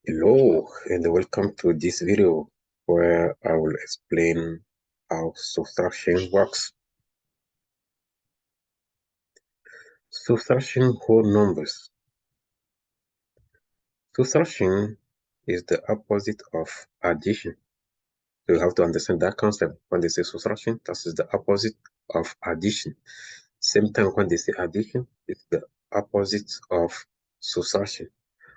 Hello and welcome to this video where I will explain how subtraction works. Subtraction whole numbers. Subtraction is the opposite of addition. So you have to understand that concept. When they say subtraction, that is the opposite of addition. Same time when they say addition, it's the opposite of subtraction.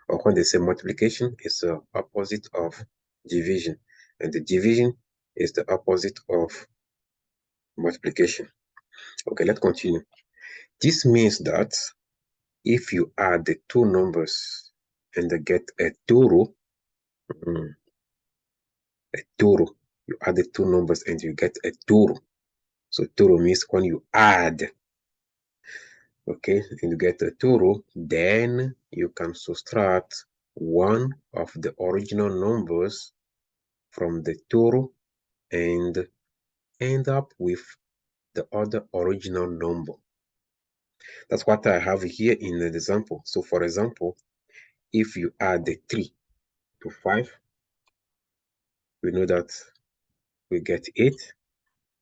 Or when they say multiplication, it's the opposite of division. And the division is the opposite of multiplication. Okay, let's continue. This means that if you add the two numbers and they get a total, you add the two numbers and you get a total. So total means when you add, okay, and you get a total, then you can subtract one of the original numbers from the total and end up with the other original number. That's what I have here in the example. So for example, if you add the 3 to 5, we know that we get 8.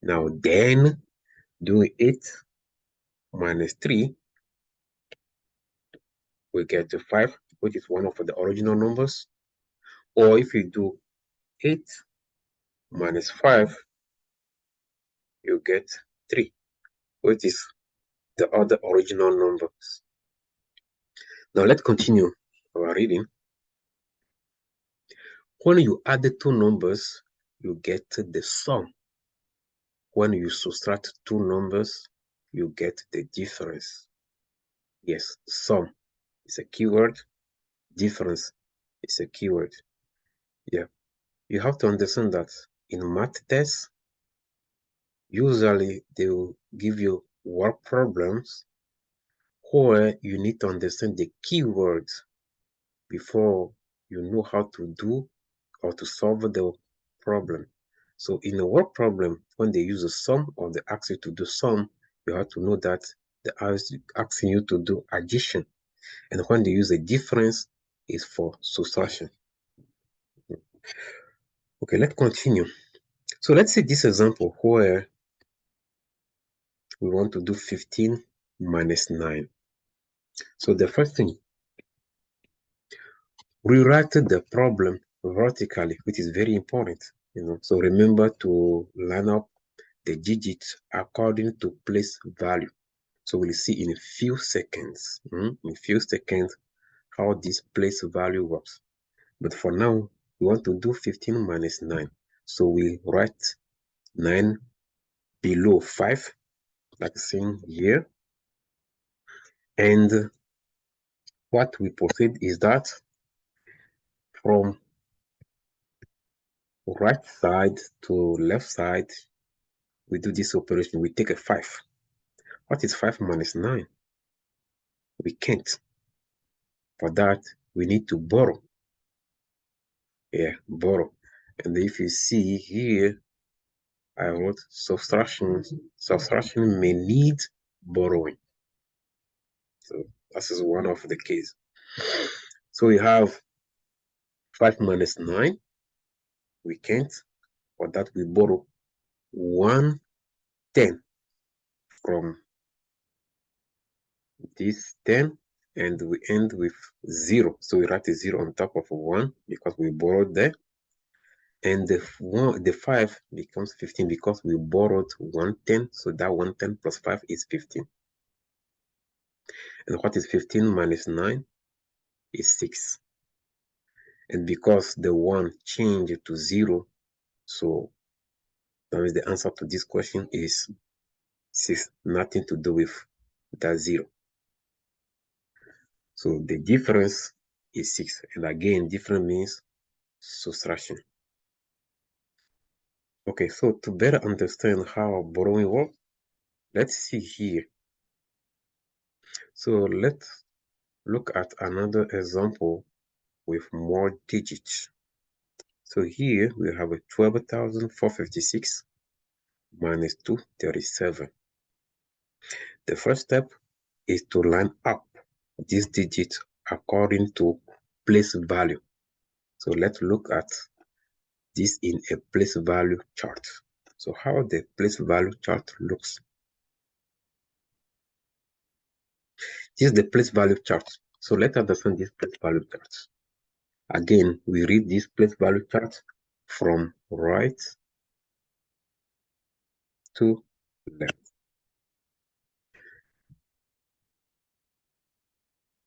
Now then, do 8 minus 3, we get to 5, which is one of the original numbers. Or if you do 8 minus 5, you get 3, which is the other original numbers. Now let's continue our reading. When you add the two numbers, you get the sum. When you subtract two numbers, you get the difference. Yes, sum is a keyword. Difference is a keyword. Yeah, you have to understand that in math tests, usually they will give you word problems where you need to understand the keywords before you know how to do or to solve the problem. So in a word problem, when they use a sum or they ask you to do sum, you have to know that they're asking you to do addition. And when they use a difference, is for subtraction. Okay, let's continue. So let's see this example where we want to do 15 minus 9. So the first thing, rewrite the problem vertically, which is very important. So remember to line up the digits according to place value. So we'll see in a few seconds, how this place value works. But for now, we want to do 15 minus 9. So we write 9 below 5, like seen here. And what we proceed is that from right side to left side, we do this operation. We take a 5. What is 5 minus 9? We can't. For that, we need to borrow. Yeah, borrow. And if you see here, I wrote subtraction. Subtraction may need borrowing. So this is one of the case. So we have 5 minus 9. We can't. For that, we borrow 1/10 from this 10, and we end with 0. So we write a 0 on top of 1 because we borrowed there. And the 5 becomes 15 because we borrowed 1/10. So that 1/10 plus 5 is 15. And what is 15 minus 9? Is 6. And because the 1 changed to 0, so that means the answer to this question is 6. Nothing to do with that 0. So the difference is 6. And again, difference means subtraction. Okay, so to better understand how borrowing works, let's see here. So let's look at another example with more digits. So here we have a 12,456 minus 237. The first step is to line up these digits according to place value. So let's look at this in a place value chart. So how the place value chart looks. This is the place value chart. So let's understand this place value chart. Again, we read this place value chart from right to left.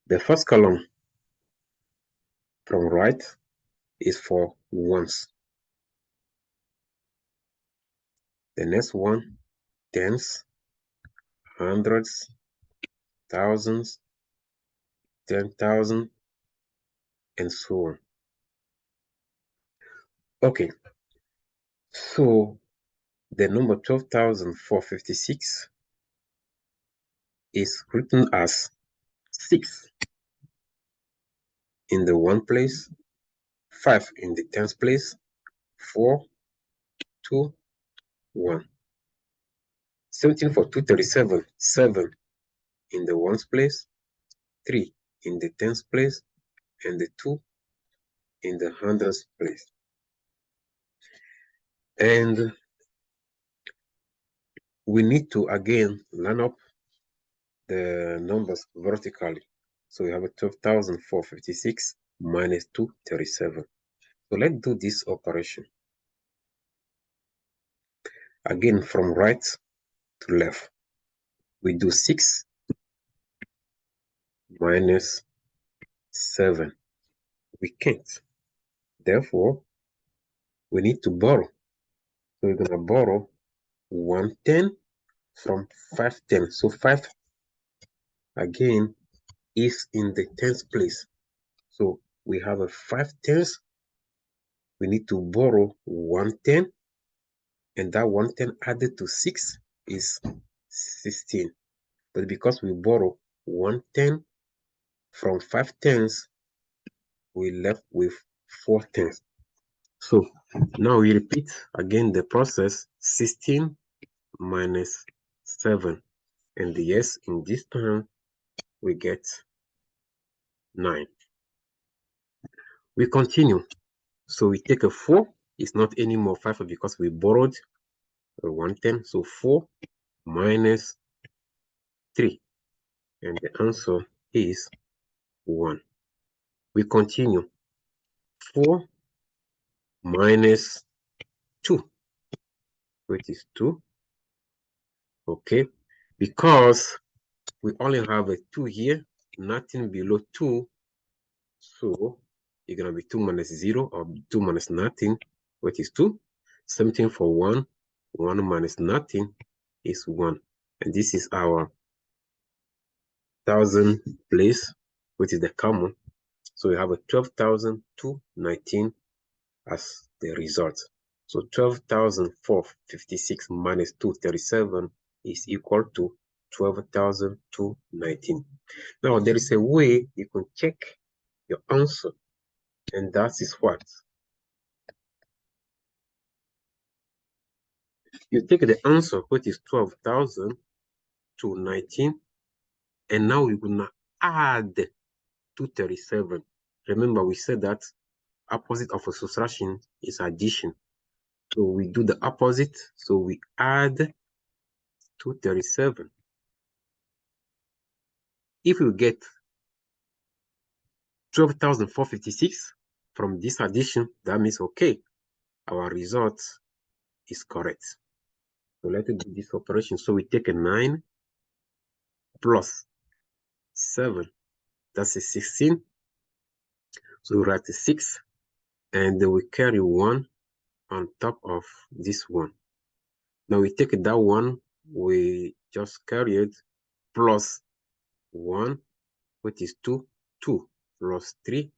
The first column from right is for ones. The next one, tens, hundreds, thousands, 10,000, and so on. Okay, so the number 12,456 is written as 6 in the one place, 5 in the tens place, 4, 2, 1. 17 for 237, 7 in the ones place, 3 in the tens place, and the 2 in the hundreds place. And we need to again line up the numbers vertically. So we have a 12,456 minus 237. So let's do this operation. Again, from right to left, we do 6 minus 7. We can't. Therefore, we need to borrow. So we're going to borrow 110 from 510. So 5 again is in the tens place. So we have a 5 tens. We need to borrow 110, and that 110 added to 6 is 16. But because we borrow 110 from 5 tens, we left with 4 tens. So now we repeat again the process. 16 minus 7, and yes, in this term we get 9. We continue. So we take a 4. It's not anymore 5 because we borrowed 110. So 4 minus 3, and the answer is 1. We continue. 4 minus 2, which is 2. Okay, because we only have a 2 here, nothing below 2. So it's going to be 2 minus 0 or 2 minus nothing, which is 2. Same thing for 1. 1 minus nothing is 1. And this is our 1,000 place, which is the common. So we have a 12,219 as the result. So 12,456 minus 237 is equal to 12,219. Now there is a way you can check your answer, and that is what? You take the answer, which is 12,219, and now you're gonna add 237. Remember, we said that opposite of a subtraction is addition. So we do the opposite. So we add 237. If we get 12,456 from this addition, that means okay, our result is correct. So let's do this operation. So we take a 9 plus 7, that's a 16. So we write a 6, and then we carry 1 on top of this one. Now we take that one, we just carry it, plus 1, which is 2. 2 plus 3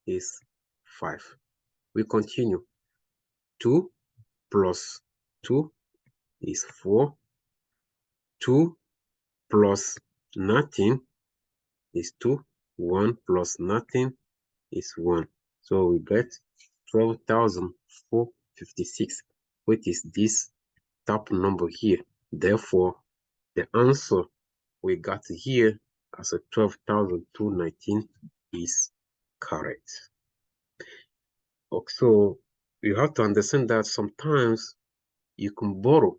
is 5. We continue. 2 plus 2 is 4. 2 plus nothing is 2. 1 plus nothing is 1. So we get 12,456, which is this top number here. Therefore, the answer we got here as a 12,219 is correct. So you have to understand that sometimes you can borrow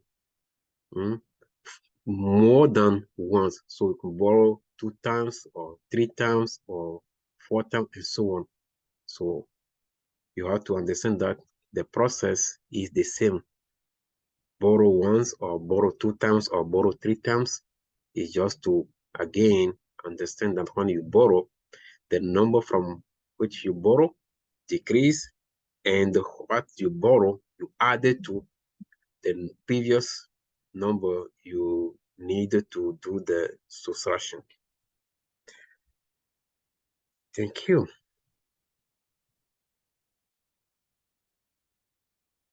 more than once. So you can borrow 2 times or 3 times or 4 times and so on. So you have to understand that the process is the same. Borrow once or borrow 2 times or borrow 3 times is just to again understand that when you borrow, the number from which you borrow decrease, and what you borrow you added to the previous number you needed to do the subtraction. Thank you.